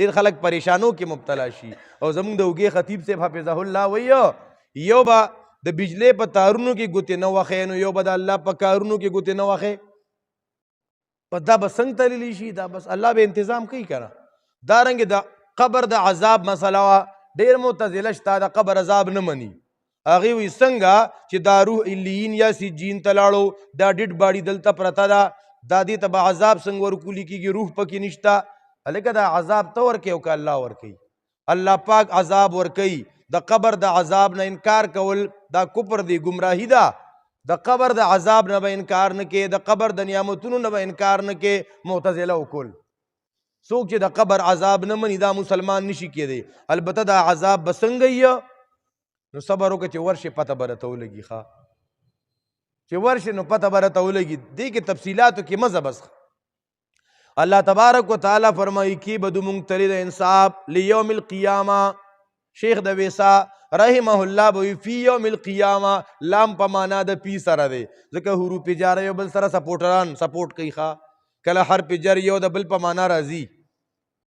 ډېر خلک پریشانو کې مبتلا شي. او زمونږ د اوږې خطیب صاحب حفظه الله وایي یو به د بجلۍ په تارونو کې ګوتې نه وښی نو یو به د الله په کارونو کې ګوتې نه وښی. په دا به څنګه تللی شي؟ دا بس الله به انتظام کوي که نه. دارنګې د قبر د عذاب مسله وه. ډېر معتزله شته د قبر عذاب نه مني. هغې وایي څنګه چې دا روح علیین یا سجین ته لاړو دا ډیډ باډي دلته پرته ده دا دې ته به عذاب څنګه ورکولی کېږي؟ روح پکې نشته. هلکه دا عذاب ته ورکوي او که الله ورکوي؟ الله پاک عذاب ورکوي. د قبر د عذاب نه انکار کول دا کفر دی، گمراهي ده. د قبر د عذاب نه به انکار نه کې، د قبر د نعمتونو نه به انکار نه کې. معتزله وکول څوک چې د قبر عذاب نه مني دا مسلمان نشي کېدی. البته دا عذاب به څنګه یې نو صبر وکړه چې ورشي پته به راته ولګي. ښه چې ورشي نو پته به راته ولګي. دې کې تفصیلاتو کې مزه بس. الله تبارک و تعالی فرمایي کې به مونږ تلي د انصاف لیوم القیامه. شیخ د ویسا رحمه الله به فی یوم القیامه لام په معنا د پی سره دی ځکه حروف جر یو بل سره سپورټران سپورټ کوي. ښه کله حرف جر یو د بل په معنا راځي.